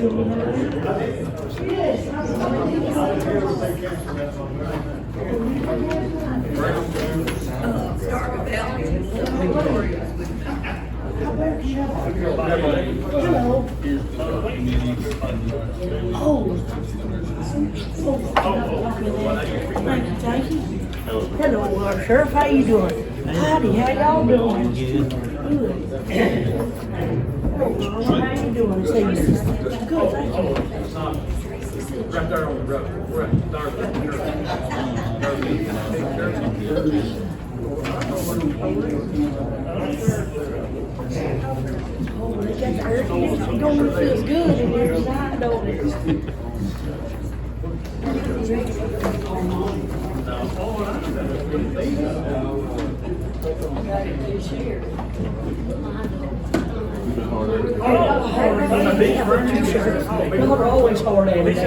Thank you. Hello, Sheriff. How you doing? Howdy, how y'all doing? Good. How you doing? Say good, thank you. Right there on the road. We're at the Oh, they got the air conditioning going. It feels good in here tonight, don't it? Y'all are always hard at it.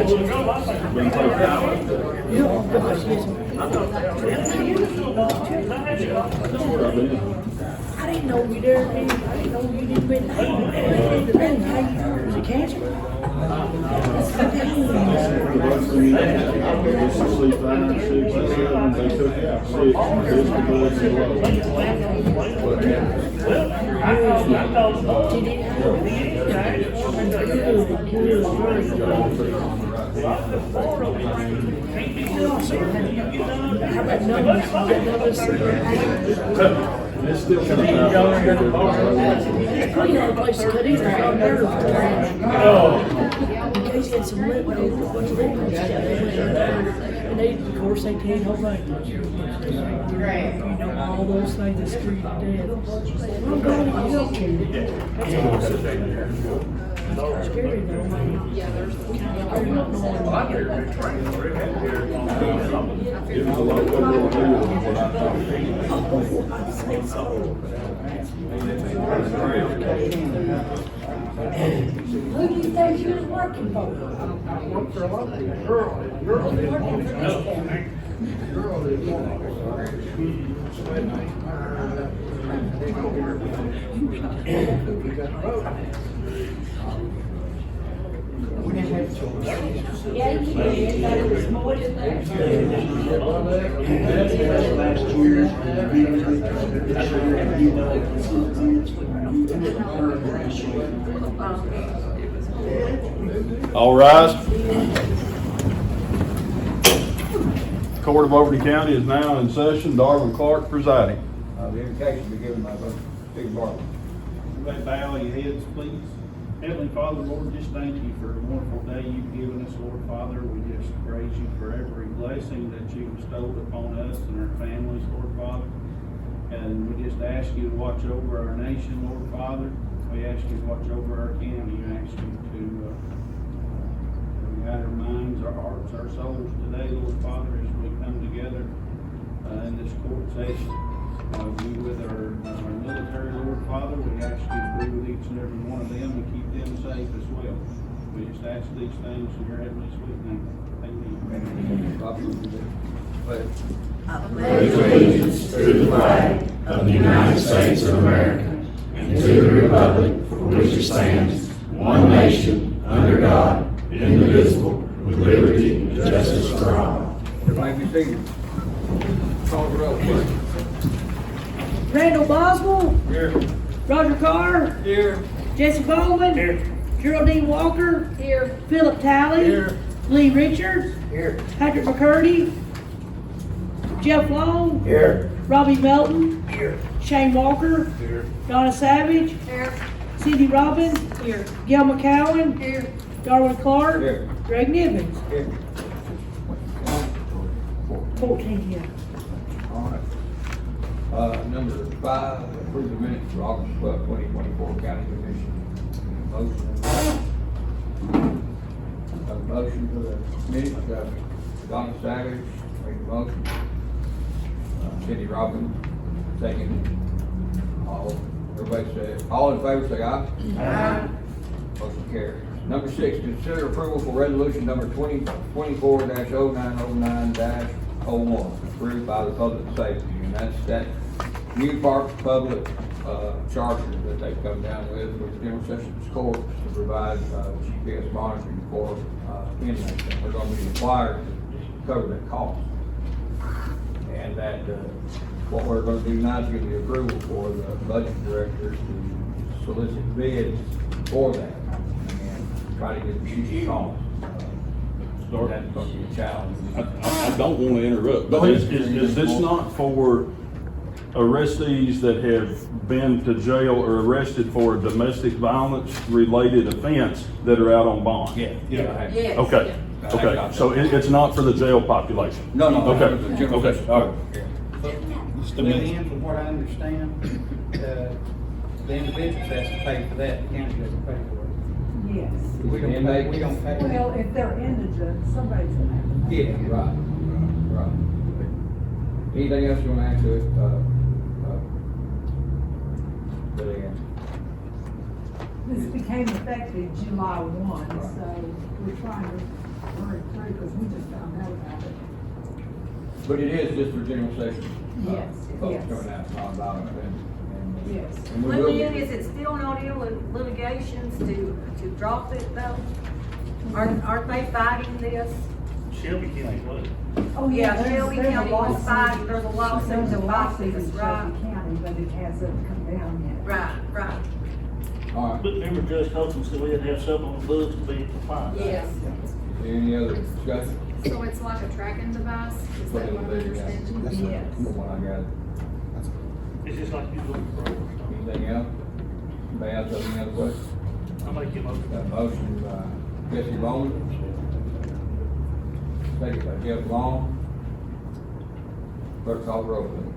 I didn't know you there. I didn't know you didn't been. How you doing? Is it cancer? It's still kind of Pretty hard place to cut in. In case you had some lint, and they, of course, they can't hold back. You know, all those things that screw you to death. I'm glad you don't care. That's awesome. It's scary though. Yeah, there's kind of who do you think you was working for? I work for a lot of girl. Yeah, you did. That was more than that. All rise. Court of Overton County is now in session. Darwin Clark presiding. The invocation be given by Brother Steve Bartlett. Everybody bow your heads, please. Heavenly Father, Lord, just thank you for a wonderful day you've given us, Lord Father. We just praise you for every blessing that you bestowed upon us and our families, Lord Father. And we just ask you to watch over our nation, Lord Father. We ask you to watch over our county. We ask you to guide our minds, our hearts, our souls today, Lord Father, as we come together in this court session. Be with our military, Lord Father. We ask you to be with each and every one of them and keep them safe as well. We just ask these things in your heavenly sweet name. Amen. I pledge allegiance to the flag of the United States of America and to the republic for which it stands, one nation, under God, indivisible, with liberty and justice for all. Everybody be seated. Call the roll, please. Randall Boswell. Here. Roger Carr. Here. Jesse Bowman. Here. Geraldine Walker. Here. Philip Talley. Here. Lee Richards. Here. Patrick McCurdy. Jeff Long. Here. Robbie Melton. Here. Shane Walker. Here. Donna Savage. Here. Cindy Robbins. Here. Gail McCowan. Here. Darwin Clark. Here. Greg Nivens. Here. 14, yeah. All right. Number 5, approve the minutes for August 12, 2024 County Commission. Motion. A motion for the minutes, Donna Savage, made the motion. Cindy Robbins, second. Everybody say, all in favor say aye. Aye. Motion carries. Number 6, consider approval for resolution number 2024-0909-01, approved by the Public Safety, and that's that new Parks Public charger that they come down with the General Sessions Court to provide, GPS monitoring for, inmates. And we're gonna be required to cover that cost. And that, what we're gonna do now is give the approval for the budget director to solicit bids for that and try to get the cheapest cost. That's gonna be a challenge. I don't want to interrupt, but is this not for arrestees that have been to jail or arrested for a domestic violence related offense that are out on bond? Yeah. Yes. Okay, okay, so it's not for the jail population? No, Okay, the General okay, Sessions all Court. right. Yeah. Then, from what I understand, the individuals has to pay for that, the county doesn't pay for it. Yes. We don't pay, we don't pay. Well, if they're indigent, somebody's gonna have to pay. Yeah, Right, right. Anything else you wanna add to it? Billy Ann? This became effective July 1, Right. so we're trying to hurry through because we just found out about it. But it is just for general session. Yes, Folks yes. coming out, non-violent, Yes. and we But will then, be. is it still not in litigations to drop it though? Aren't they fighting this? Shelby County was. Oh, Yeah, there's- Shelby there's a County was lawsuit. fighting, there's a lawsuit There's a to fight lawsuit this, in right? Shelby County, but it hasn't come down yet. Right. All right, But remember, Judge Holcomb said we had to have something on the books to be compliant. Yes. any other discussion? So it's like a tracking device, is that what I'm understanding? Yes. The one I got. It's just like you look for. Anything else? Anybody else have any other questions? I'll make you a motion. Got a motion by Jesse Bowman. Second by Jeff Long. Clerk call the roll, please.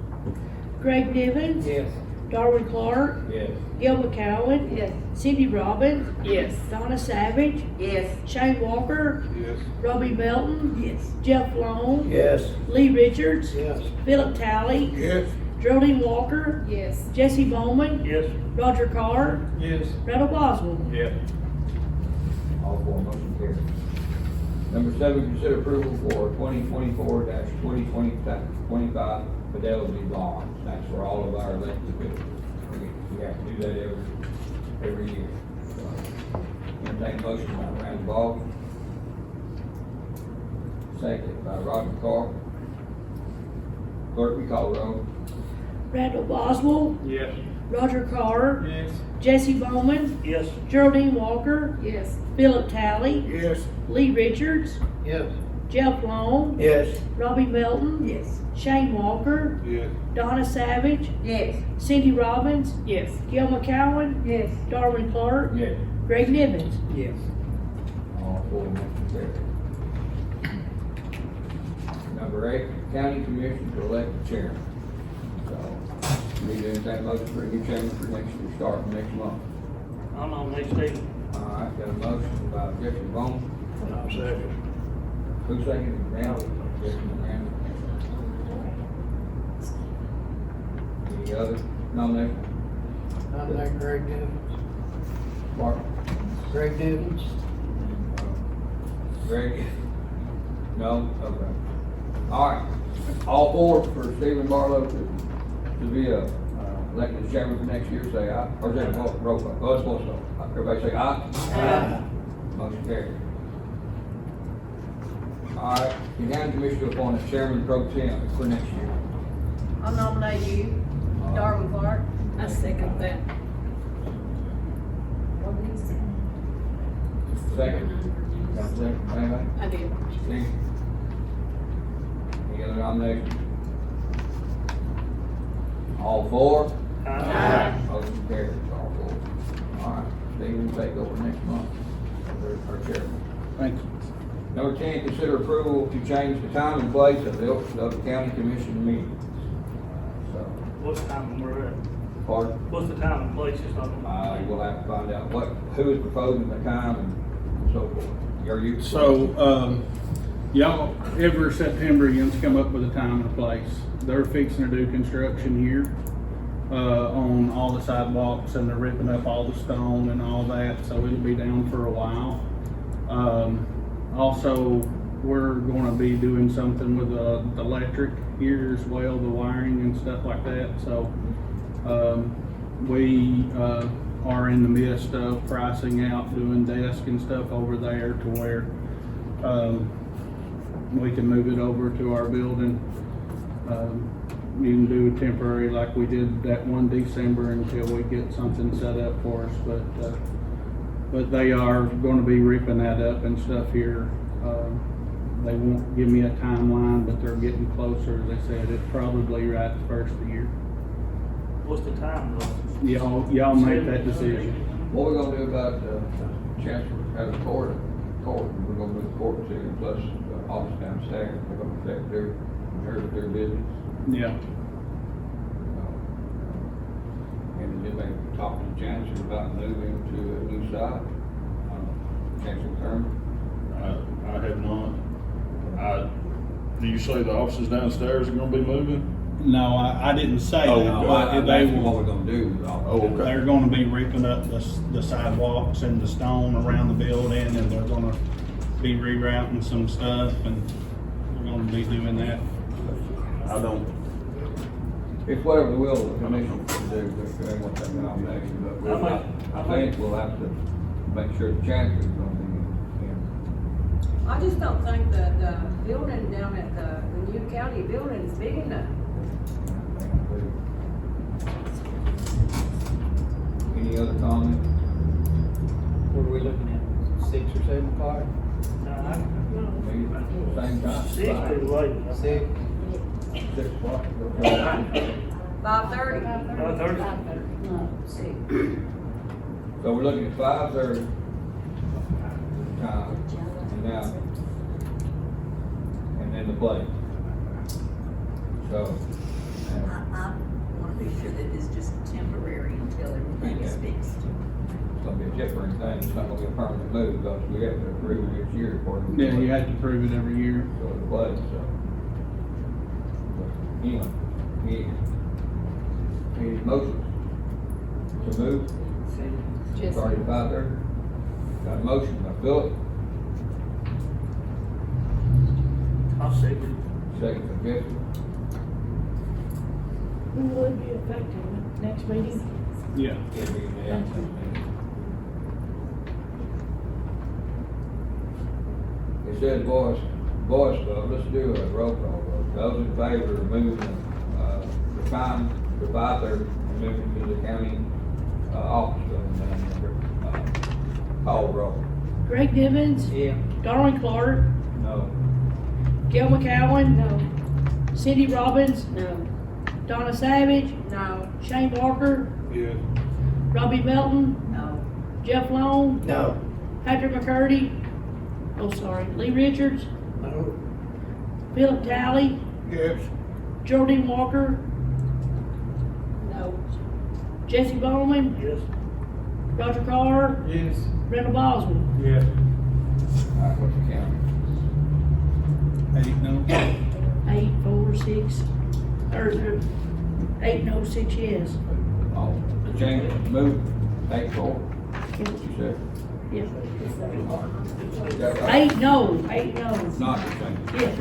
Greg Nivens. Yes. Darwin Clark. Yes. Gil McCowen. Yes. Cindy Robbins. Yes. Donna Savage. Yes. Shane Walker. Yes. Robbie Melton. Yes. Jeff Long. Yes. Lee Richards. Yes. Philip Talley. Yes. Geraldine Walker. Yes. Jesse Bowman. Yes. Roger Carr. Yes. Randall Boswell. Yes. All four motion carried. Number 7, consider approval for 2024-2025 fidelity bonds. That's for all of our elected officials. We have to do that every year. So, entertain a motion by Randall Ball. Second by Roger Carr. Clerk, we call the roll. Randall Boswell. Yes. Roger Carr. Yes. Jesse Bowman. Yes. Geraldine Walker. Yes. Philip Talley. Yes. Lee Richards. Yes. Jeff Long. Yes. Robbie Melton. Yes. Shane Walker. Yes. Donna Savage. Yes. Cindy Robbins. Yes. Gil McCowen. Yes. Darwin Clark. Yes. Greg Nivens. Yes. All four motion carried. Number 8, County Commission to elect the chairman. So, need to entertain a motion for a new chairman for next year, starting next month. I'll nominate Stephen. All right, got a motion by Jesse Bowman. I'll second. Who seconded? Randall. Jesse and Randall. Any other nomination? Nominate Greg Nivens. Mark? Greg Nivens. Greg? No? Okay. All right, all four for Stephen Barlow to be elected chairman for next year, say aye. Or is that a roll call? Oh, it's supposed to. Everybody say aye. Aye. Motion carried. All right, the county commission to appoint a chairman pro tem for next year. I'll nominate you, Darwin Clark. I second that. Second. Got a second, anybody? I did. Steve? Any other nominations? All four? Aye. Motion carries, all four. All right, Steve will take over next month as our chairman. Thank you. Number 10, consider approval to change the time and place of the county commission meeting. So, What's the time we're at? pardon? What's the time and place? It's not. We'll have to find out who is proposing the time and so forth. Are you? So, y'all, every September, you come up with a time and a place. They're fixing to do construction here, on all the sidewalks, and they're ripping up all the stone and all that, so it'll be down for a while. Also, we're gonna be doing something with the electric here as well, the wiring and stuff like that, so, We, are in the midst of pricing out, doing desk and stuff over there to where, we can move it over to our building. You can do temporary like we did that one December until we get something set up for us, but they are gonna be ripping that up and stuff here. They won't give me a timeline, but they're getting closer. They said it's probably right the first of the year. What's the time, though? Y'all make that decision. What we gonna do about the chancellor having court? We're gonna move the court to, plus the office downstairs, we're gonna protect their business. Yeah. And then they talk to the chancellor about moving to a new site. Chancellor Kerman. I have not. Do you say the offices downstairs are gonna be moving? No, I didn't say Oh, that, no, but they What will, we're gonna do with all Oh, okay. they're gonna be ripping up the sidewalks and the stone around the building, and they're gonna be rerouting some stuff, and we're gonna be doing that. I don't, It's whatever the will of the commission to do, if they want that nomination, but I think we'll have to make sure the chancellor's gonna be in. I just don't think the building down at the new county building is big enough. Any other comments? What are we looking at, 6 or 7 o'clock? Same time? Six is late. 6? 6 o'clock? 5:30. 5:30. So we're looking at 5:30 time, and now, and then the play. So, I want to be sure that it's just temporary until everything is fixed. it's gonna be a temporary thing, it's not gonna be a permanent move, because we have to approve it each year according to. Yeah, you have to prove it every year. So the play, so. But anyway, any motions to move? Starting 5:30. Got a motion by Philip, I'll second. second by Jesse. When will it be effective? Next meeting? Yeah. It'll be in the afternoon. It says voice vote, let's do a roll call vote. Those in favor of moving, the time to 5:30, and moving to the county, office building down there, call roll. Greg Nivens? Yeah. Darwin Clark? No. Gail McCowen? No. Cindy Robbins? No. Donna Savage? No. Shane Barker? yeah. Robbie Melton? No. Jeff Long? No. Patrick McCurdy? Oh, sorry. Lee Richards? No. Philip Talley? Yes. Geraldine Walker? No. Jesse Bowman? Yes. Roger Carr? Yes. Randall Boswell? Yes. All right, what's the count? 8 no. 8, 4, 6, or 8 no, 6 yes. Oh, the change, move, 8-4, you said? Yes. Is that right? 8 no, 8 no. Not the change. Yes.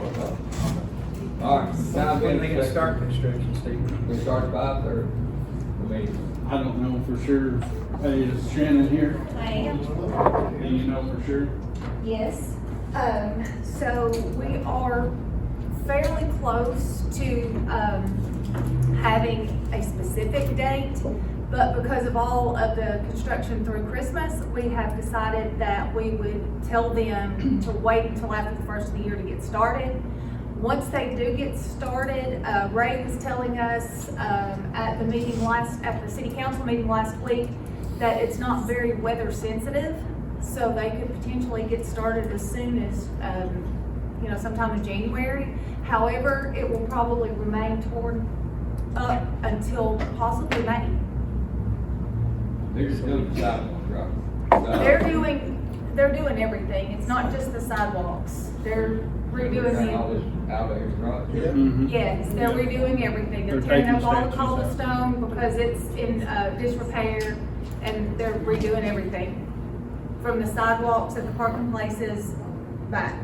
All right, time When being they gonna start construction, Steve? We start at 5:30, the meeting. I don't know for sure. Hey, is Shannon here? I am. Do you know for sure? Yes. So we are fairly close to, having a specific date, but because of all of the construction through Christmas, we have decided that we would tell them to wait until after the first of the year to get started. Once they do get started, Ray was telling us, at the city council meeting last week, that it's not very weather sensitive, so they could potentially get started as soon as, sometime in January. However, it will probably remain torn up until possibly May. They're still deciding, right? They're doing everything. It's not just the sidewalks. They're redoing All the, this out there, right? Mm-hmm. yes, they're redoing everything. They're They're tearing up taking all the steps and stuff. cobblestone because it's in, disrepair, and they're redoing everything. From the sidewalks at the parking places back.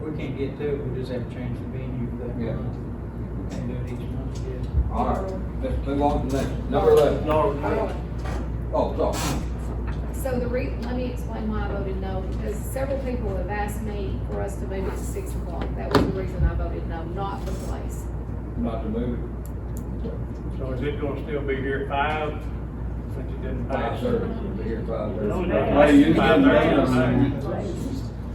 We can't get to it, we just have to change the venue for that Yeah. month. We can't do it each month, yes. All right, let's move on to the next, number 11. Oh, sorry. So let me explain why I voted no, because several people have asked me for us to move it to 6 o'clock. That was the reason I voted no, not the place. Not to move it. So is it gonna still be here at 5? Since it didn't pass? 5:30, we'll be here at 5:30. Hey, you can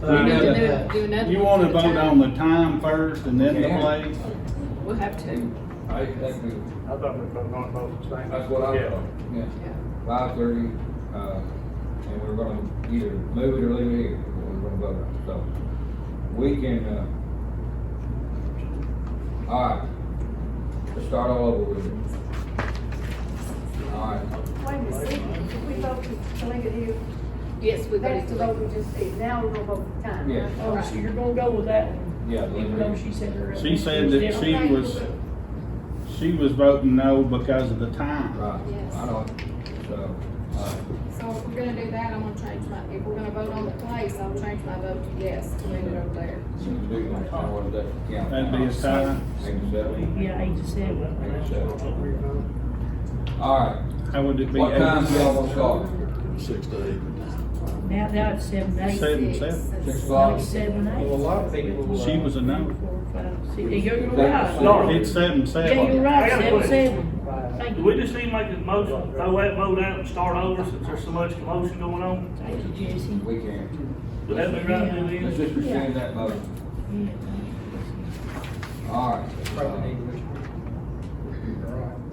We need to do another. You wanna vote on the time first and then the Yeah. place? We'll have to. I think we, I thought we were going to vote the same. that's what I Yeah. thought, yeah. 5:30, and we're gonna either move it or leave it here, we're gonna vote on it, so. We can, all right, let's start all over with it. All right, Wait a minute, if we vote to leave it here, Yes, we voted that's to the vote leave. we just did, now we're gonna vote for time. yeah, Oh, so you're gonna go with that one? yeah, Even though she said her. She said that she was voting no because of the time. right, Yes. I know, so, So if we're gonna do that, I'm gonna change if we're gonna vote on the place, I'll change my vote to yes, to move it over there. so we do, what is that count? That'd be a tie. 87, Yeah, 87. 87. All right, How would it be? what time do y'all want to start? 6 to 8. Now it's 7, 8. 7, 6. 6 No, o'clock? it's 7, 8. Well, a lot of people. She was a no. 4, 5, 6. You're That's- right. It's 7, Yeah, 7. you're right, I got a 7, question. 7. Thank Do you. we just need to make a motion, throw that vote out and start over since there's so much commotion going on? Thank you, Jesse. We can. Would that be right to do Let's this? just rescind that motion. Yeah. All right. Probably need to.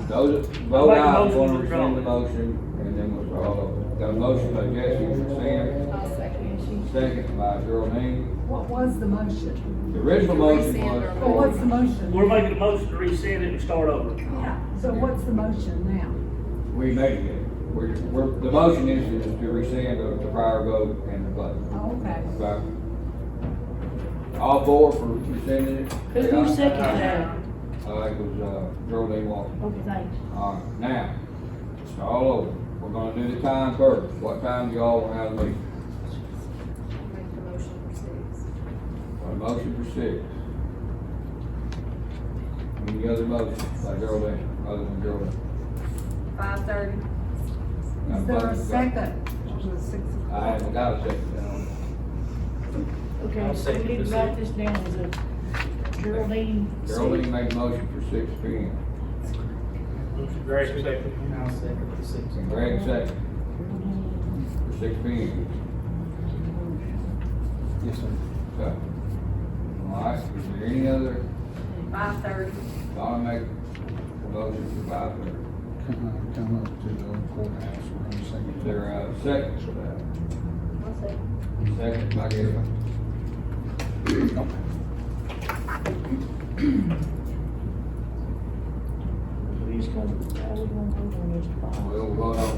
Those that vote I'll make a out, motion want to to rescind the withdraw. motion, and then we'll start all over. Got a motion by Jesse, rescind, I'll second. second by Geraldine. What was the motion? The original motion Rescind was, or- Well, what's the motion? We're making a motion to rescind it and start over. Yeah, so what's the motion now? we made it. The motion is to rescind the prior vote and the vote. Oh, okay. Okay? All four for rescinding it? Who seconded that? It was, Geraldine Walker. Okay, thanks. All right, now, start all over. We're gonna do the time first. What time do y'all want to have a meeting? Make the motion for 6. A motion for 6. Any other motion by Geraldine, other than Geraldine? 5:30. Is there a second? To the 6 I o'clock? haven't got a second down. Okay, so we need to write this down as a Geraldine. Geraldine made a motion for 6 P.M. Greg, second. I'll second the 6. And Greg second for 6 P.M. Yes, sir. So, all right, is there any other, 5:30. Donna make a motion for 5:30. Come up to the courthouse. We're gonna Is second. there a second for that? Second by Gail. Please come, how we gonna vote on this? We'll vote on.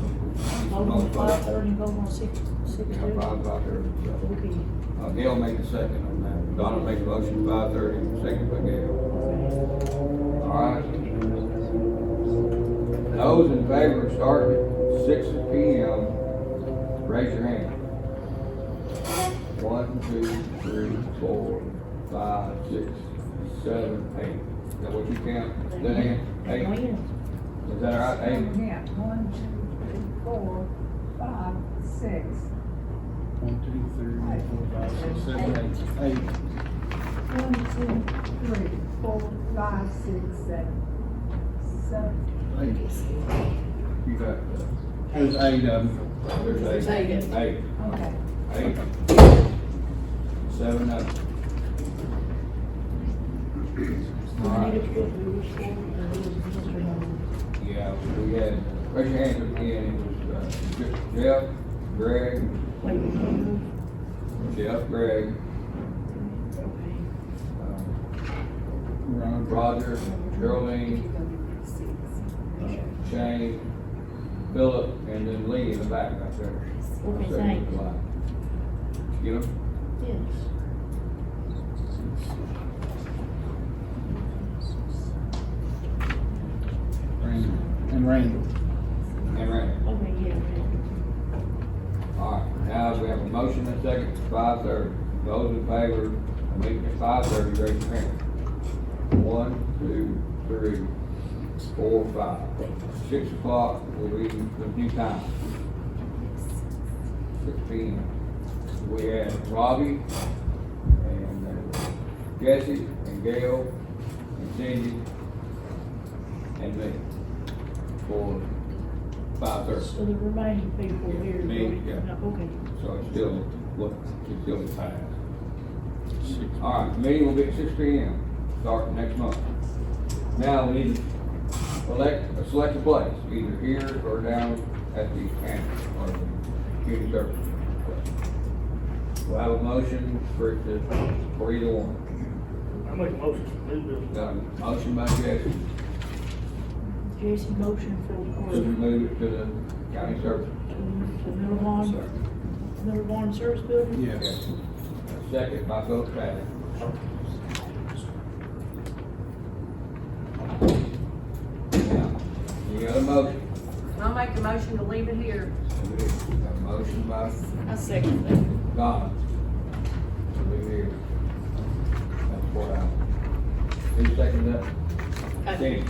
Vote on 5:30, vote on 6, 6, Yeah, 5:30. Okay. Gail made the second on that. Donna made the motion 5:30, second by Gail. All right. Those in favor of starting at 6 P.M., raise your hand. 1, 2, 3, 4, 5, 6, 7, 8. Is that what you count? Is that it? 8? Is that all right? 8? Yeah, 1, 2, 3, 4, 5, 6. 1, 2, 3, 4, 5, 6, 7, 8. 1, 2, 3, 4, 5, 6, 7. 7. 8. You got, There's 8 of them. there's 8. 8. Okay. 8. 7 up. We All need to right. put rules for it, or Mr. Long. Yeah, we had, raise your hands again, it was Jeff, Greg, Wait, we Jeff, Greg, Roger, Geraldine, Shane, Philip, and then Lee in the back right there. Okay, thanks. Get them? Yes. And Randall. And Randy. Okay, yeah, right. All right, now we have a motion and a second for 5:30. Those in favor of meeting at 5:30, raise your hand. 1, 2, 3, 4, 5. 6 o'clock will be the new time. 6 p.m. We have Robbie and Jesse and Gail and Cindy and me for 5:30. So the remaining people here. Me, yeah. Okay. So it's still a time. All right, meeting will be at 6 p.m. starting next month. Now we need to select a place, either here or down at the campus or the community service. We'll have a motion for either one. I make a motion to move this. Got a motion by Jesse Jesse motion to for, move it to the county service. the Miller Barn Service Building? Yes. Second by vote Patty. Now, you got a motion. I'll make a motion to leave it here. Got a motion by I second that. Donna. To leave here. That's 4 hours. Who seconded that? Cindy.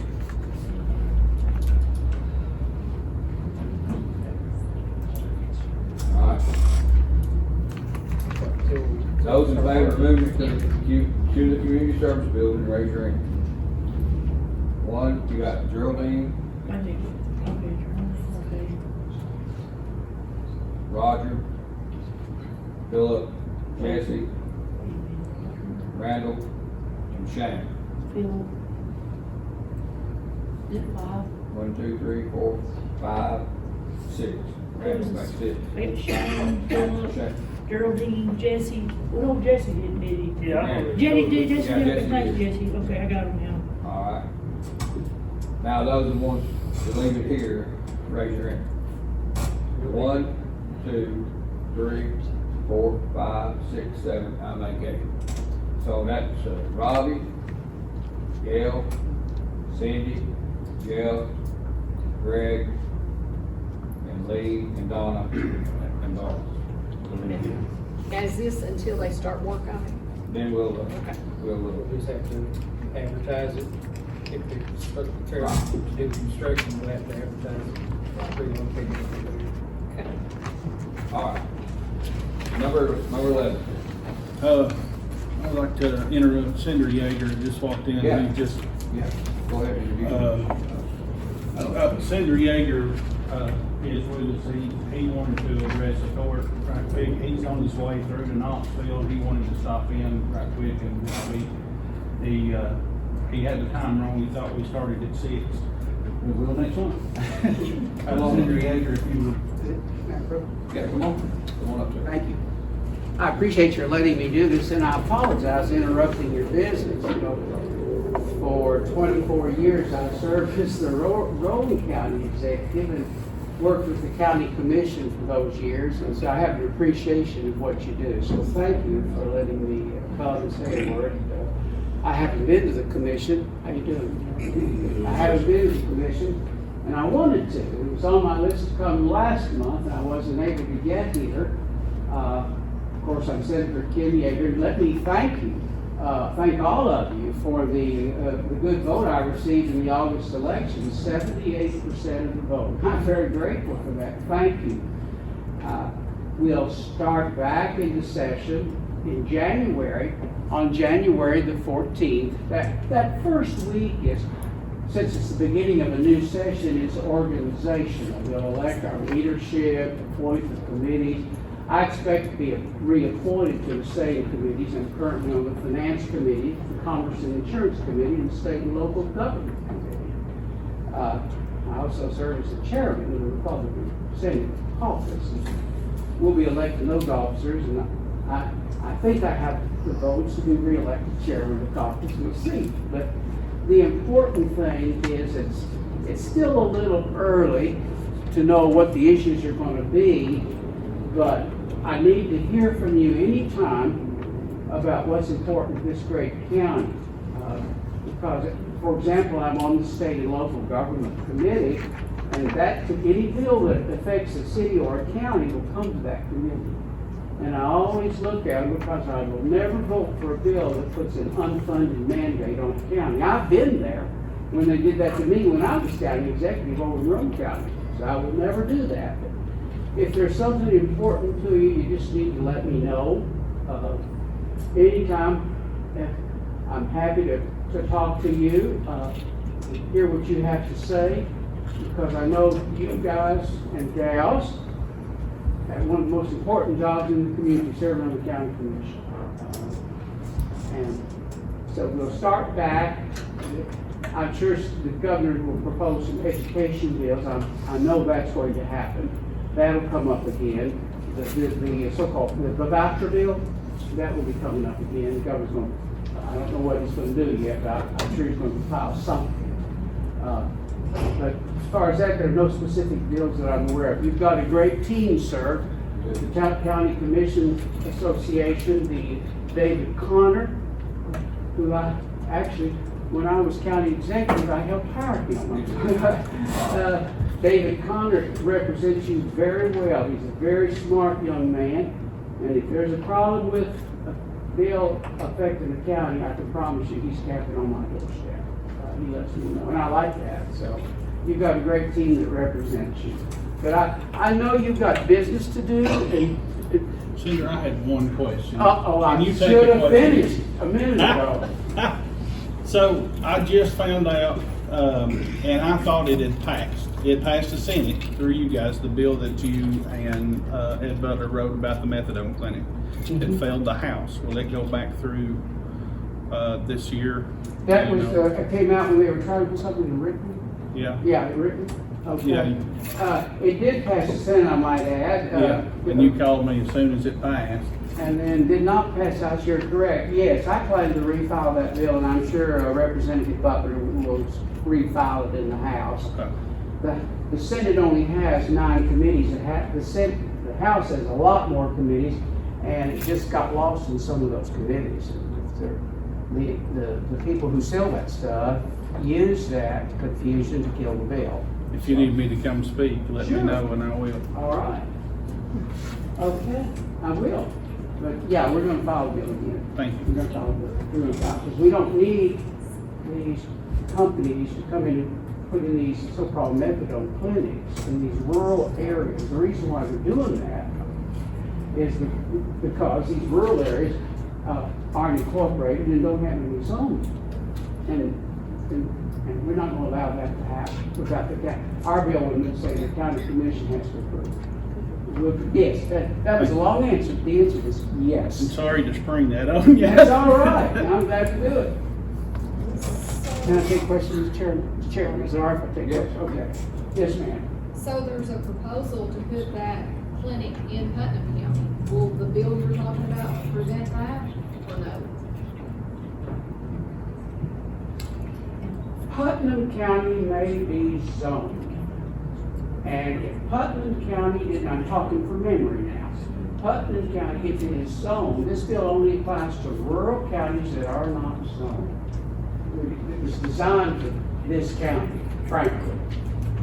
All right. Those in favor of moving to the community service building, raise your hand. One, you got Geraldine, I think, okay. Roger, Philip, Jesse, Randall, and Shane. Phil. Is it 5? 1, 2, 3, 4, 5, 6. Randall back 6. We have Shane, Philip, Shane. Geraldine, Jesse. Well, Jesse didn't, did he? Yeah, I know. Jenny did, Jesse Yeah, did, Jesse thank did. Jesse. Okay, I got him now. All right. Now, those are the ones that leave it here, raise your hand. 1, 2, 3, 4, 5, 6, 7, I make 8. So that's Robbie, Gail, Cindy, Jeff, Greg, and Lee, and Donna, and Donna. Now, is this until they start work on it? Then we'll Okay. We'll just have to advertise it. If it's to do construction, we'll have to advertise it. Okay. All right. Number 11. I'd like to interrupt Cinder Yeager, who just walked in. Yeah. He just, Yeah, go ahead and introduce. Cinder Yeager, is with us. He wanted to address the court right quick. He's on his way through to Knoxville. He wanted to stop in right quick and speak. He had the time wrong. He thought we started at 6. We will next one. Cinder Yeager, if you would. Yeah, come on up there. Thank you. I appreciate your letting me do this, and I apologize interrupting your business. You know, for 24 years, I served as the Overton County executive and worked with the county commission for those years, and so I have an appreciation of what you do. So thank you for letting me come and say a word. I haven't been to the commission. How you doing? I haven't been to the commission, and I wanted to. It was on my list to come last month, and I wasn't able to get here. Of course, I'm Senator Kim Yeager. Let me thank you, thank all of you for the good vote I received in the August election, 78% of the vote. I'm very grateful for that. Thank you. We'll start back into session in January, on January the 14th. That first week is, since it's the beginning of a new session, is organizational. We'll elect our leadership, appoint the committees. I expect to be reappointed to the same committees. I'm currently on the Finance Committee, the Commerce and Insurance Committee, and the State and Local Government Committee. I also serve as the chairman of the Republican Senate Caucus. We'll be electing those officers, and I think I have the votes to be reelected chairman of the caucus. We'll see. But the important thing is it's still a little early to know what the issues are going to be, but I need to hear from you anytime about what's important to this great county. Because, for example, I'm on the State and Local Government Committee, and any bill that affects a city or a county will come to that committee. And I always look at it because I will never vote for a bill that puts an unfunded mandate on a county. I've been there. when they did that to me when I was county executive over in Rome County. So I would never do that. If there's something important to you, you just need to let me know. Anytime, I'm happy to talk to you, hear what you have to say, because I know you guys and gals have one of the most important jobs in the community, serving on the county commission. And so we'll start back. I'm sure the governor will propose some education bills. I know that's going to happen. That'll come up again. The so-called the voucher bill, that will be coming up again. The governor's going to, I don't know what he's going to do yet, but I'm sure he's going to file something. But as far as that, there are no specific bills that I'm aware of. You've got a great team, sir. The County Commission Association, the David Connor, who I actually, when I was county executive, I helped hire him. David Connor represents you very well. He's a very smart young man. And if there's a problem with a bill affecting the county, I can promise you he's tapping on my doorstep. He lets me know, and I like that. So you've got a great team that represents you. But I know you've got business to do. And, Senator, I had one question. I Can you take should the have question? finished a minute ago. So I just found out, and I thought it had passed. It passed the Senate through you guys, the bill that you and Ed Butler wrote about the methadone clinic. It failed the House. Will it go back through this year? That was, it came out when they were trying to put something in Rickman? Yeah. Yeah, Rickman? Okay. Yeah. It did pass the Senate, I might add. Yeah, and you called me as soon as it passed. And then did not pass House, you're correct. Yes, I plan to refile that bill, and I'm sure Representative Butler will refile it in the House. Okay. The Senate only has 9 committees. The House has a lot more committees, and it just got lost in some of those committees. The people who sell that stuff use that confusion to kill the bill. If you need me to come speak, let me know and I will. All right. Okay, I will. But yeah, we're gonna file a bill again. Thank you. We're gonna file a bill. We're gonna file, because we don't need these companies to come in and put in these so-called methadone clinics in these rural areas. The reason why we're doing that is because these rural areas aren't incorporated and don't have any zoning. And we're not gonna allow that to happen without the county. Our bill would say the county commission has to approve. Yes, that was a long answer. The answer is yes. I'm sorry to spring that on you. That's all right. I'm glad to do it. Can I take questions, Chairman? Is it all right if I take questions? Okay. Yes, ma'am. So there's a proposal to put that clinic in Putnam County. Will the bill you're talking about prevent that or no? Putnam County may be zoned. And if Putnam County, and I'm talking from memory now, Putnam County, if it is zoned, this bill only applies to rural counties that are not zoned. It was designed for this county, frankly,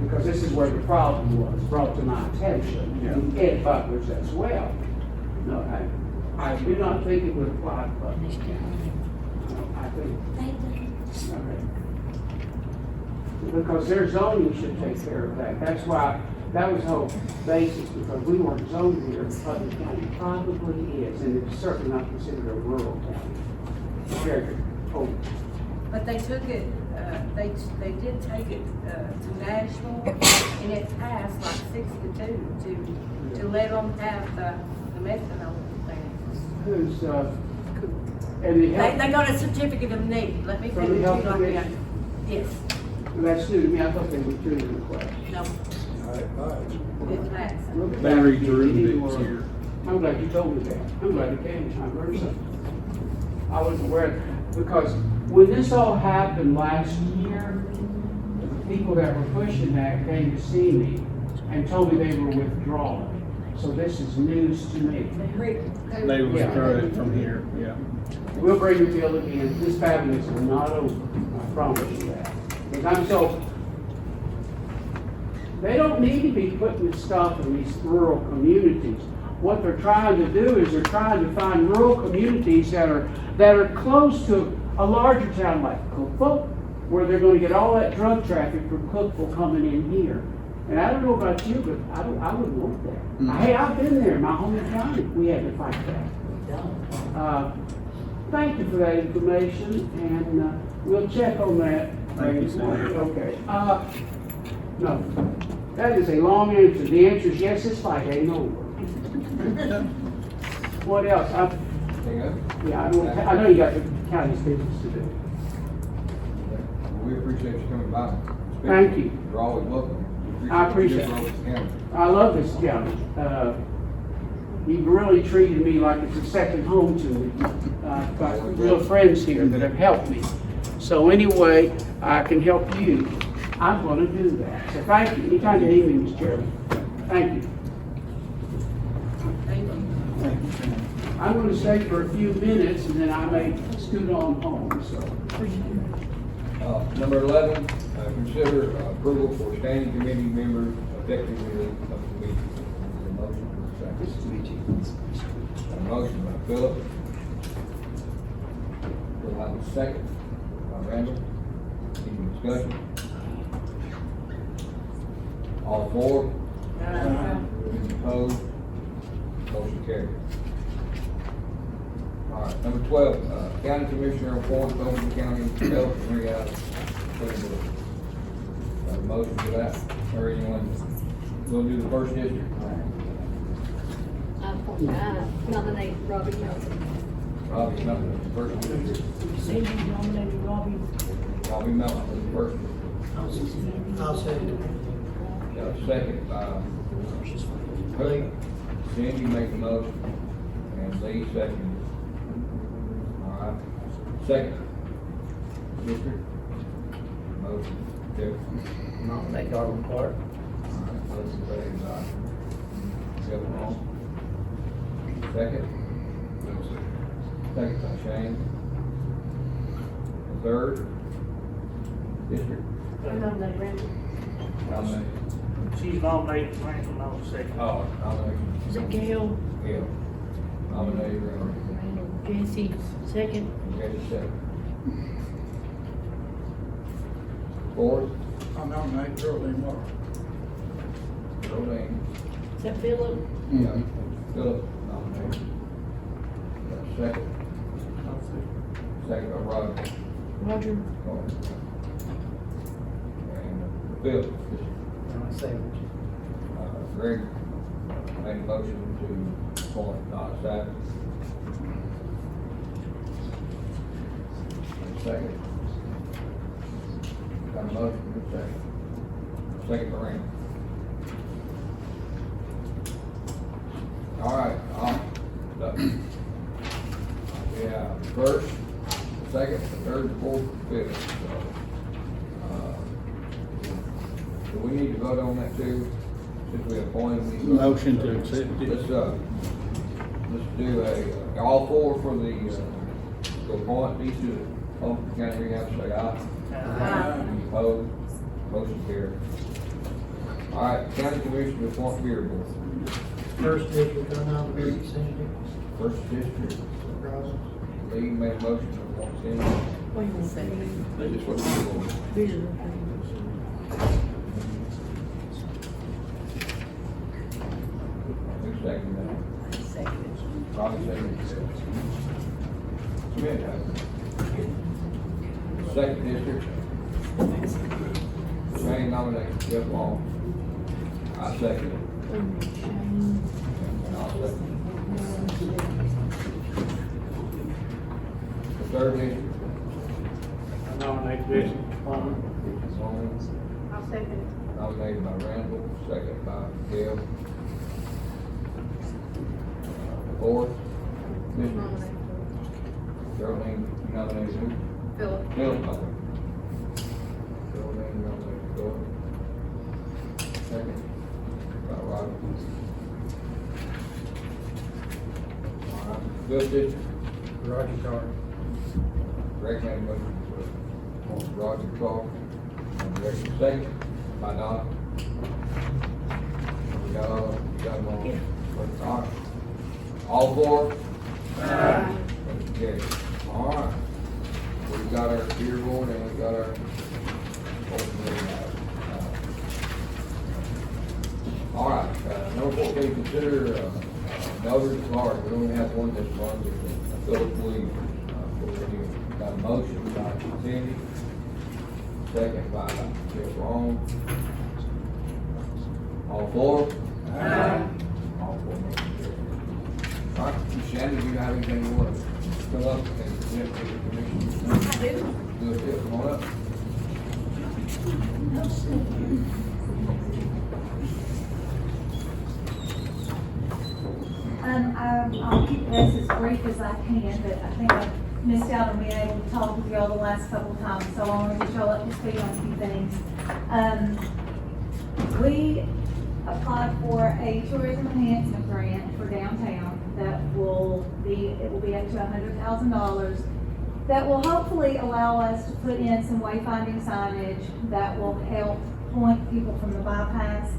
because this is where the problem was brought to my attention, and Ed Butler's as well. No, I do not think it would apply to Putnam County. I think. Okay. Because their zoning should take care of that. That's why, that was the whole basis, because we weren't zoned here, Putnam County probably is, and it's certainly not considered a rural county. Very good. Oh, But they took it, they did take it to Nashville, and it passed like 6-2 to let them have the methadone thing. who's, and the They health, got a certificate of need, let me From finish the you health like that. commission? Yes, that's new to me, I thought they were doing the request. no, it passed. Larry Drew is here. I'm glad you told me that. I'm glad it came. I learned something. I wasn't aware, because when this all happened last year, the people that were pushing that came to see me and told me they were withdrawing. So this is news to me. They withdrew it from here, yeah. We'll bring the bill again. This fabulous is not over. I promise you that. Because I'm so, they don't need to be putting this stuff in these rural communities. What they're trying to do is they're trying to find rural communities that are close to a larger town like Cookville, where they're gonna get all that drug traffic from Cookville coming in here. And I don't know about you, but I wouldn't want that. Hey, I've been there in my home county, we had to fight that. Thank you for that information, and, we'll check on that. Thank you, Senator. Okay, no, that is a long answer. The answer is yes, this fight ain't over. What else? Anything else? Yeah, I know you got the county's business to do. We appreciate you coming by. Thank you. You're always welcome. I appreciate your it. Overton County. I love this county. You've really treated me like it's a second home to me. I've got real friends here that have helped me. So anyway, I can help you. I'm gonna do that. So thank you. Anytime you need me, Mr. Chairman. Thank you. Thank you. I'm gonna stay for a few minutes and then I may scoot on home, so. Number 11, consider approval for standing committee members effective of the meeting. A motion for a second. A motion by Philip. We'll have a second by Randall. Any discussion? All for? Any opposed? Motion carried. All right, number 12, county commissioner appoints Overton County Health and Rehab. Got a motion for that, or anyone, we'll do the first district. I nominate Robbie Melton. Robbie Melton, the first district. Cindy nominated Robbie. Robbie Melton, the first district. I'll say it. Got a second by Lee. Cindy make the motion, and Lee second. All right, second district. Motion, Jeff. Nominate Darwin Clark. All right, motion made by Jeff Long. Second. Second by Shane. The third district. I nominate Randall. Nomination. She's nominated, Randall, no second. Oh, nomination. Is it Gail? Yeah. Nominated, Jesse, second. okay, second. Fourth, I nominate Geraldine Moore. Rolling. Is that Philip? Yeah. Philip, nominated. Got a second. Second by Roger. Roger. And Phil, Greg made a motion to appoint Donna Savage. Second. Got a motion, second. Second by Randy. All right, yeah, first, second, third, fourth, fifth, so. Do we need to vote on that too? Since we appointed these. Motion to accept it. Let's do all four for the, to appoint these to the Overton County Rehab, say aye. Any opposed? Motion carried. All right, county commission to appoint beer board. First district, I nominate Cindy. First district, Lee made a motion to appoint Cindy. Wait a minute. They just want to do it. Beer. Who seconded that? Robbie seconded it. Smith, second district. Shane nominated Jeff Long. I second it. And I'll second it. The third district. I nominate Jason Palmer. I'll second it. Nominated by Randall, second by Gail. Fourth district. Geraldine, you nominated who? Philip. Philip, okay. Geraldine nominated Philip. Second by Roger. All right, fifth district. Roger Carter. Greg made a motion for Roger Clark. And Greg second by Donna. We got them all. All right. All four? Motion carried. All right. we've got our Dearborn and we've got our. All right, number 14, consider, notary's card. We only have one this month, Philip Williams. We got a motion by Cindy, second by Jeff Long. All four? Aye. All four motion carried. All right, Shannon, do you have anything you want to come up and present to the commission? I do. Good, yeah, come on up. I'll keep this as brief as I can, but I think I missed out on being able to talk with y'all the last couple of times, so I want to get y'all up to speed on a few things. We applied for a tourism enhancement grant for downtown it will be up to $100,000. That will hopefully allow us to put in some wayfinding signage that will help point people from the bypass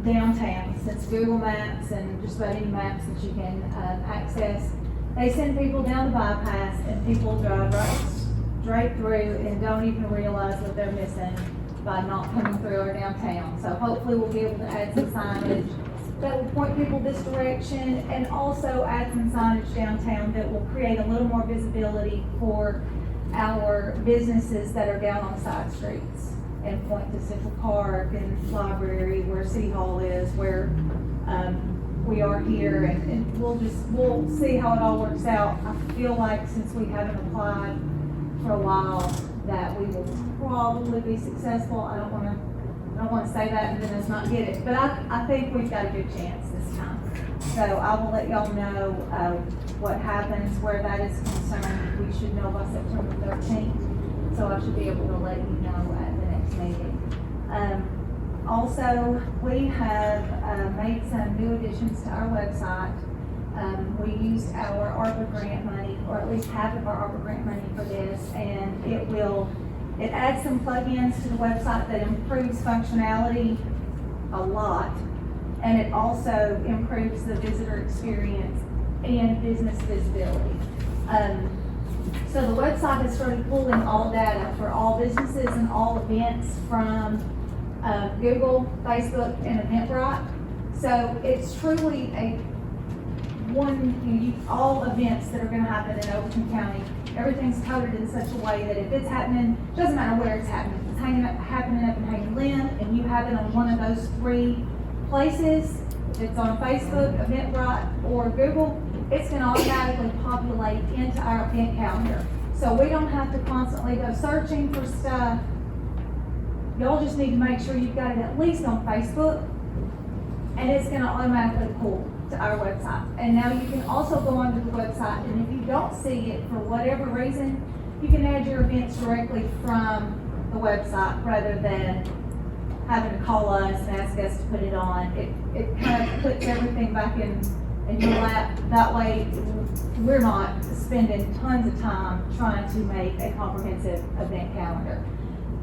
downtown, since Google Maps and just about any maps that you can access, they send people down the bypass and people drive right straight through and don't even realize what they're missing by not coming through our downtown. So hopefully we'll be able to add some signage that will point people this direction, and also add some signage downtown that will create a little more visibility for our businesses that are down on side streets, and point to Central Park and Library, where City Hall is, where we are here, and we'll see how it all works out. I feel like since we haven't applied for a while, that we will probably be successful. I don't want to say that and then us not get it, but I think we've got a good chance this time. So I will let y'all know what happens where that is concerned. We should know by September 13th, so I should be able to let you know at the next meeting. Also, we have made some new additions to our website. We used our ARPA grant money, or at least half of our ARPA grant money for this, and it adds some plugins to the website that improves functionality a lot, and it also improves the visitor experience and business visibility. So the website has started pulling all data for all businesses and all events from Google, Facebook, and Eventbrite. So it's truly all events that are going to happen in Overton County. Everything's coded in such a way that if it's happening, doesn't matter where it's happening. If it's happening up in Hagen Lynn, and you have it on one of those three places, if it's on Facebook, Eventbrite, or Google, it's going to automatically populate into our event calendar. So we don't have to constantly go searching for stuff. Y'all just need to make sure you've got it at least on Facebook, and it's going to automatically pull to our website. And now you can also go onto the website, and if you don't see it for whatever reason, you can add your events directly from the website rather than having to call us and ask us to put it on. It kind of puts everything back in your lap. That way we're not spending tons of time trying to make a comprehensive event calendar.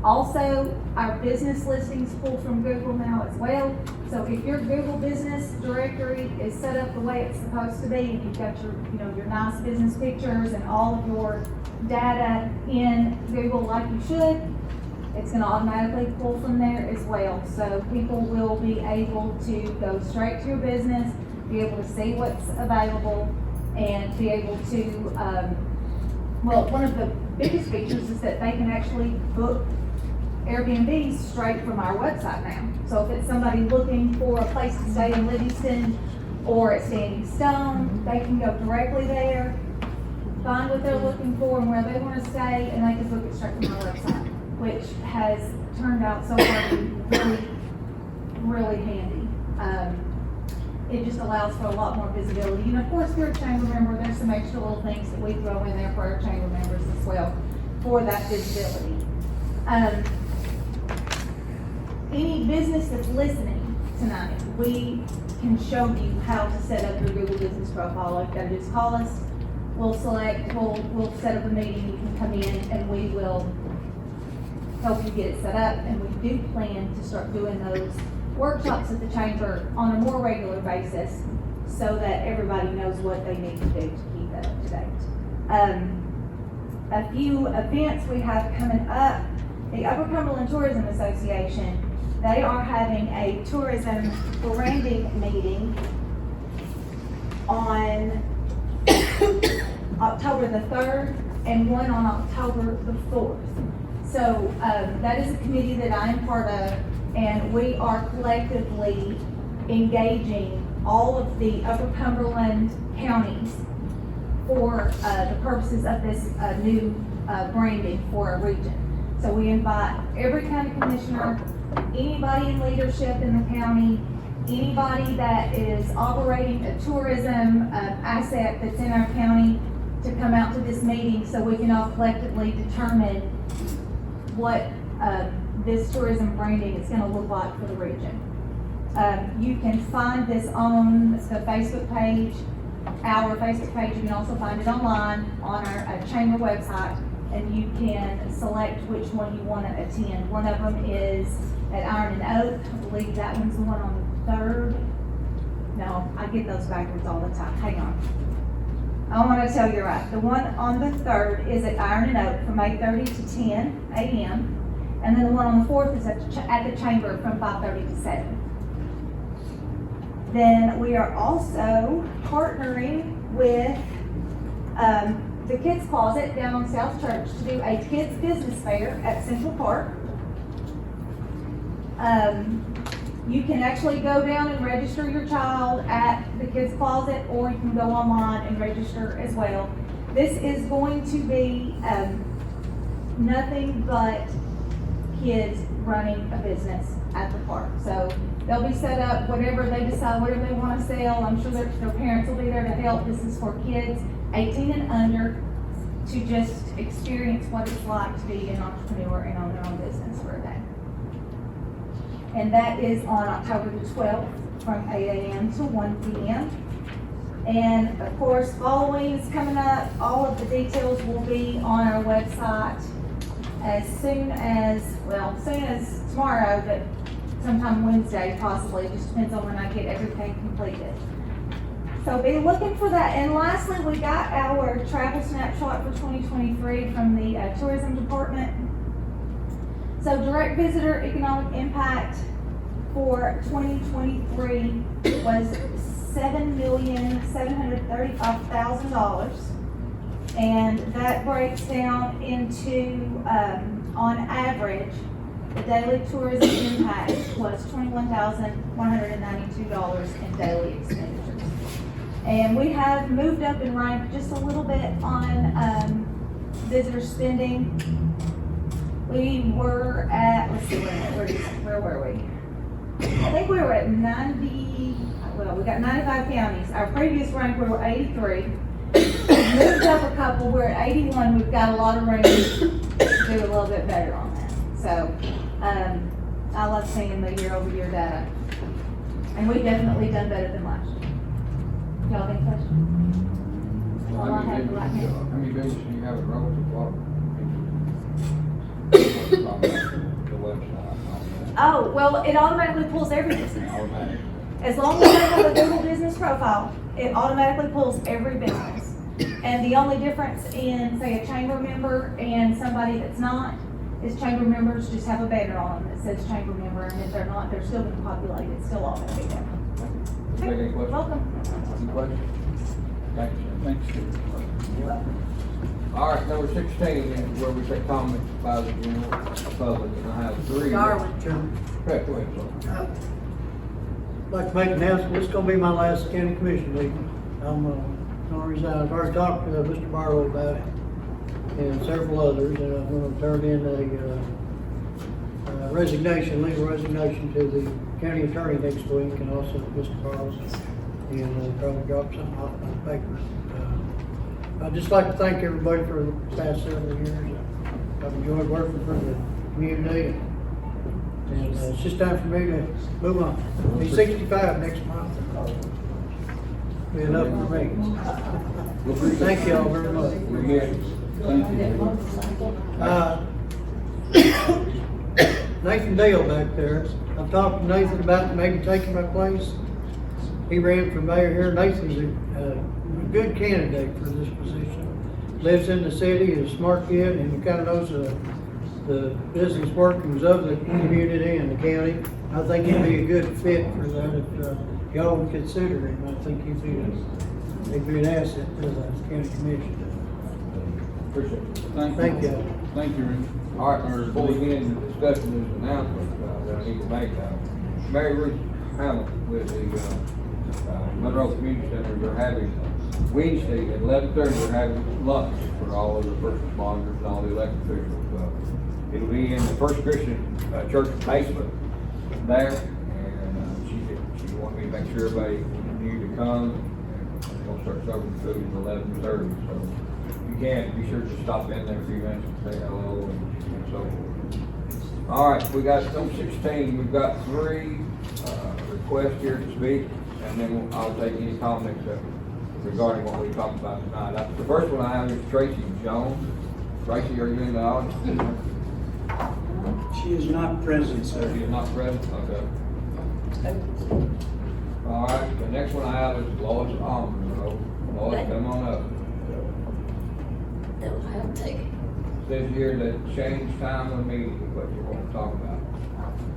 Also, our business listings pull from Google now as well. So if your Google business directory is set up the way it's supposed to be, and you've got your nice business pictures and all of your data in Google like you should, it's going to automatically pull from there as well. So people will be able to go straight to your business, be able to see what's available, and be able to, one of the biggest features is that they can actually book Airbnbs straight from our website now. So if it's somebody looking for a place to stay in Livingston or at Standing Stone, they can go directly there, find what they're looking for and where they want to stay, and they can book it straight from our website, which has turned out so far to be really, really handy. It just allows for a lot more visibility. And of course, if you're a chamber member, there's some extra little things that we throw in there for our chamber members as well for that visibility. Any business that's listening tonight, we can show you how to set up your Google Business profile. All you've got to do is call us. We'll set up a meeting. You can come in and we will help you get it set up. And we do plan to start doing those workshops at the chamber on a more regular basis so that everybody knows what they need to do to keep that up to date. a few events we have coming up. The Upper Cumberland Tourism Association, they are having a tourism branding meeting on October the 3rd and one on October the 4th. So that is a committee that I am part of, and we are collectively engaging all of the Upper Cumberland counties for the purposes of this new branding for a region. So we invite every county commissioner, anybody in leadership in the county, anybody that is operating a tourism asset that's in our county to come out to this meeting so we can all collectively determine what this tourism branding is going to look like for the region. You can find this on the Facebook page, our Facebook page. You can also find it online on our chamber website, and you can select which one you want to attend. One of them is at Iron and Oak. I believe that one's the one on the 3rd. No, I get those backwards all the time. Hang on. I want to tell you right. The one on the 3rd is at Iron and Oak from 8:30 to 10 a.m. And then the one on the 4th is at the chamber from 5:30 to 7. Then we are also partnering with the Kids Closet down on South Church to do a kids business fair at Central Park. You can actually go down and register your child at the Kids Closet, or you can go online and register as well. This is going to be nothing but kids running a business at the park. So they'll be set up, whatever they decide, whatever they want to sell. I'm sure their parents will be there to help. This is for kids 18 and under to just experience what it's like to be an entrepreneur and own their own business for a day. And that is on October the 12th from 8 a.m. to 1 p.m. And of course, Halloween is coming up. All of the details will be on our website as soon as tomorrow, but sometime Wednesday possibly. It just depends on when I get everything completed. So be looking for that. And lastly, we got our travel snapshot for 2023 from the tourism department. So direct visitor economic impact for 2023 was $7,735,000. And that breaks down into, on average, the daily tourism impact was $21,192 in daily expenditures. And we have moved up in rank just a little bit on visitor spending. We were at, let's see, where were we? I think we were at 90, well, we got 95 counties. Our previous rank, we were 83. Moved up a couple, we're at 81. We've got a lot of room to do a little bit better on that. So, I love seeing the year-over-year data. And we've definitely done better than last year. Y'all have any questions? How many businesses do you have in relative water? The website. Oh, well, it automatically pulls every business. Automatic. As long as they have a Google business profile, it automatically pulls every business. And the only difference in, say, a chamber member and somebody that's not, is chamber members just have a banner on them that says chamber member, and if they're not, they're still going to populate. It's still all going to be there. Any questions? Welcome. Any questions? Thank you, sir. Thanks. You're welcome. All right, number 16 is where we take comments by the general public, and I have 3. Darwin. Correct, go ahead, sir. I'd like to make an announcement. This is gonna be my last county commission meeting. I'm gonna resign. I've already talked to Mr. Barlow about it and several others, and I'm gonna turn in a resignation, legal resignation to the county attorney next week, and also to Mr. Barlow, and probably drop something off on the paper. I'd just like to thank everybody for the past several years. I've enjoyed working for the community, and it's just time for me to move on. I'll be 65 next month. Be enough for me. Thank you all very much. Nathan Dale back there. I've talked to Nathan about maybe taking my place. He ran for mayor here. Nathan's a good candidate for this position. lives in the city, is a smart kid, and he kinda knows the business workings of the community and the county. I think he'd be a good fit for that if y'all would consider him. I think he'd be an asset to the county commission. Appreciate it. Thank you. Thank you, Rick. All right, before we get into discussing this announcement that I need to make, Mary Ruth Hamilton with the Monroe Community Center, they're having Wednesday at 11:30, they're having lunch for all of the first responders and all the elected officials. It'll be in the First Christian Church basement there, and she wanted me to make sure everybody knew to come. And we'll start serving food at 11:30, so if you can, be sure to stop in there a few minutes and say hello and so forth. All right, we got number 16. We've got 3 requests here to speak, and then I'll take any comments regarding what we talked about tonight. The first one I have is Tracy Jones. Tracy, are you in the audience? She is not present, sir. She is not present? Okay. All right, the next one I have is Lois Almond. Lois, come on up. They'll have to take it. Says here that change time of meeting is what you want to talk about.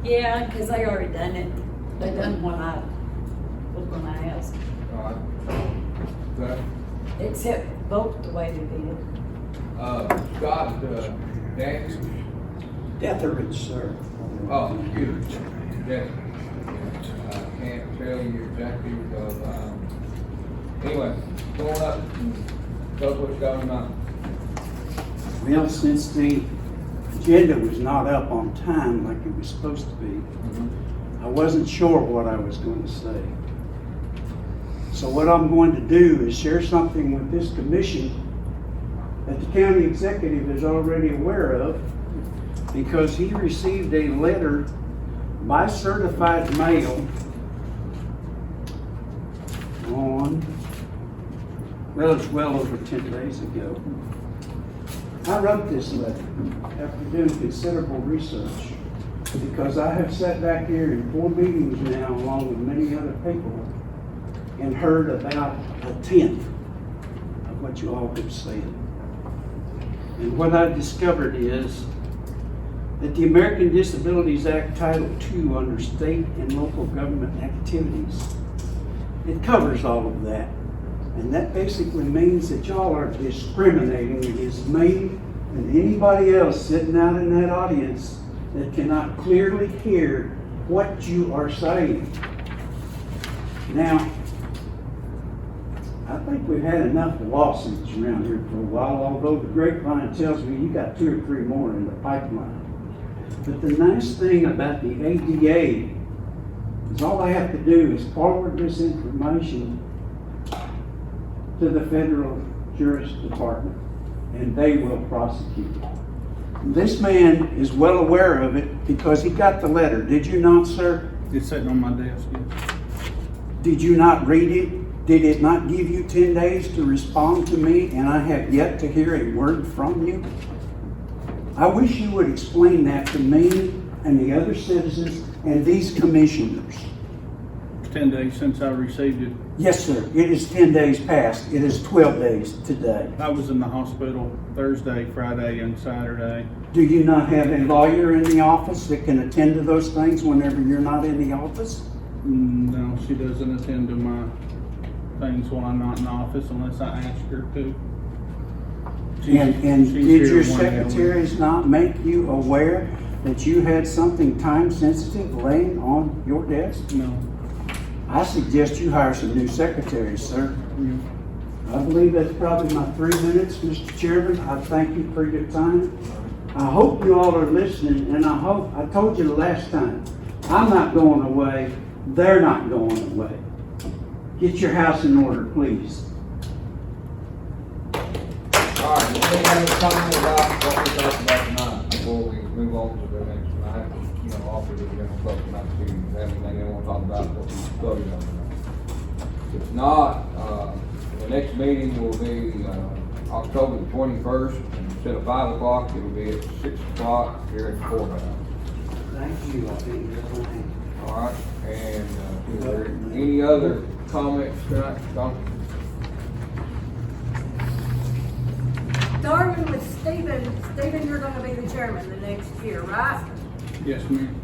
Yeah, because they already done it. They done what I was gonna ask. All right. Okay. Except vote the way they did. Scott Daniels. Deatheridge, sir. Oh, excuse me. Yeah. I can't tell you exactly because, anyway, go on up and tell us what's going on. Well, since the agenda was not up on time like it was supposed to be, I wasn't sure what I was going to say. So what I'm going to do is share something with this commission that the county executive is already aware of, because he received a letter by certified mail on, well, it's well over 10 days ago. I wrote this letter after doing considerable research, because I have sat back here in 4 meetings now, along with many other people, and heard about 1/10 of what you all have said. And what I discovered is that the American Disabilities Act Title II under state and local government activities, it covers all of that. And that basically means that y'all are discriminating against me and anybody else sitting out in that audience that cannot clearly hear what you are saying. Now, I think we've had enough lawsuits around here for a while, although the grapevine tells me you got 2 or 3 more in the pipeline. But the nice thing about the ADA is all I have to do is forward this information to the federal justice department, and they will prosecute it. This man is well aware of it because he got the letter. Did you not, sir? It's sitting on my desk, yes. Did you not read it? Did it not give you 10 days to respond to me, and I have yet to hear a word from you? I wish you would explain that to me and the other citizens and these commissioners. It's 10 days since I received it. Yes, sir. It is 10 days past. It is 12 days today. I was in the hospital Thursday, Friday, and Saturday. Do you not have a lawyer in the office that can attend to those things whenever you're not in the office? No, she doesn't attend to my things when I'm not in the office unless I ask her to. And she's did here your one day a week. secretaries not make you aware that you had something time sensitive laying on your desk? No. I suggest you hire some new secretaries, sir. Yeah. I believe that's probably my 3 minutes, Mr. Chairman. I thank you for your time. I hope you all are listening, and I told you the last time, I'm not going away, they're not going away. Get your house in order, please. All right, does anybody have a comment about what we talked about tonight before we move on to the next night? You know, offer the general public not to have anything they want to talk about what we voted on tonight. If not, the next meeting will be October the 21st. Instead of 5 o'clock, it will be at 6 o'clock here at the courthouse. Thank you. I think you're fine. All right, and is there any other comments tonight? Darwin with Stephen, you're gonna be the chairman the next year, right? Yes, ma'am.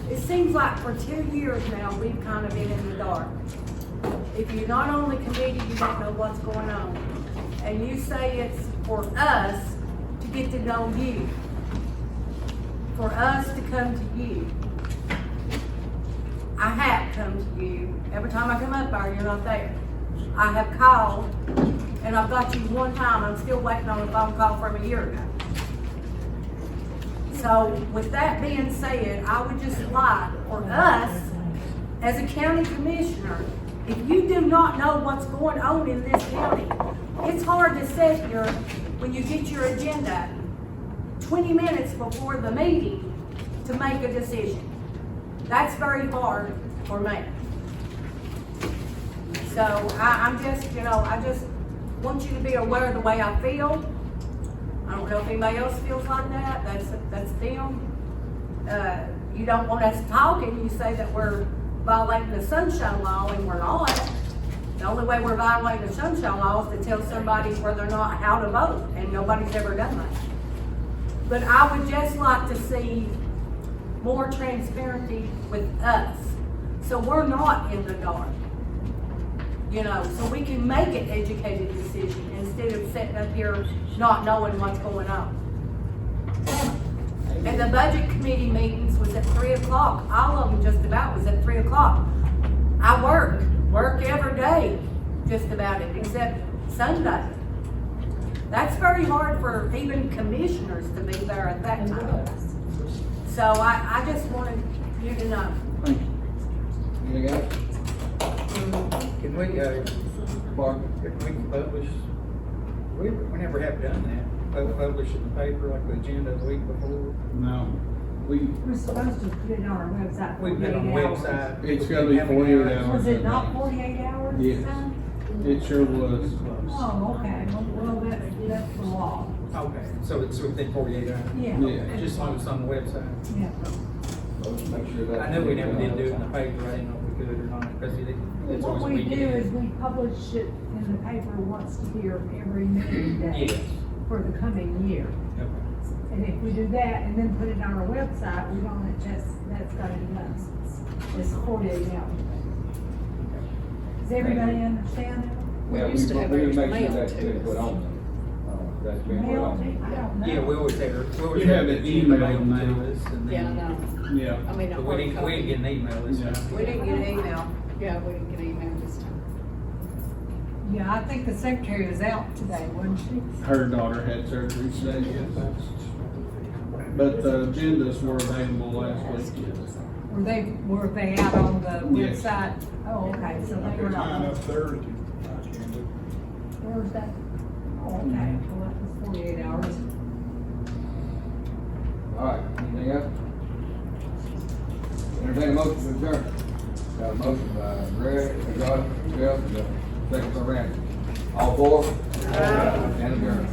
It seems like for 2 years now, we've kind of been in the dark. If you're not on the committee, you don't know what's going on. And you say it's for us to get to know you. For us to come to you. I have come to you. Every time I come up there, you're not there. I have called, and I've got you one time. I'm still waiting on a phone call from a year ago. So with that being said, I would just like for us, as a county commissioner, if you do not know what's going on in this county, it's hard to sit here when you get your agenda 20 minutes before the meeting to make a decision. That's very hard for me. So I'm just, I just want you to be aware of the way I feel. I don't know if anybody else feels like that. That's them. You don't want us talking. You say that we're violating the sunshine law, and we're not. The only way we're violating the sunshine law is to tell somebody where they're not how to vote, and nobody's ever done that. But I would just like to see more transparency with us, so we're not in the dark. So we can make an educated decision instead of sitting up here not knowing what's going on. And the budget committee meetings was at 3 o'clock. All of them just about was at 3 o'clock. I work every day, just about it, except Sunday. That's very hard for even commissioners to be there at that time. So I just wanted you to know. Thank you. Anything else? Can we, Mark? can we publish, we never have done that, publish in the paper like the agenda the week before? No, We're supposed to put it on our website. We've been on the 48 hours. website. it's gotta be 48 hours. Was it not 48 hours this Yes. time? It sure was. Oh, okay, well, that's the law. Okay, so it's within 48 hours? Yeah. Yeah. Just as long as it's on the website? Yeah. Let's make sure that. I know we never did do it in the paper, I didn't know if we could or not, because it's What always a we do weekend. is we publish it in the paper once a year, every meeting day Yes. for the coming year. Okay. And if we do that and then put it on our website, we don't, that's gotta be done. It's 48 hours. Does everybody understand that? We used to have make sure that's been put on. That's been put Mail, on. I don't know. Yeah, we always have, You have it emailed to now. us, and Yeah, I then, know. Yeah. I mean, but we didn't get an email this Yeah. time. We didn't get an email. Yeah, we didn't get an email this time. Yeah, I think the secretary was out today, wasn't she? Her daughter had surgery today, yes. But the agendas were available last week. Were they out on the Yes. website? Oh, okay, so they were not. Thursday. Where's that? Oh, okay, well, that was 48 hours. All right, anything else? Entertain a motion to adjourn. Got a motion by Greg, John, Jeff, second by Randy. All four? And adjourn.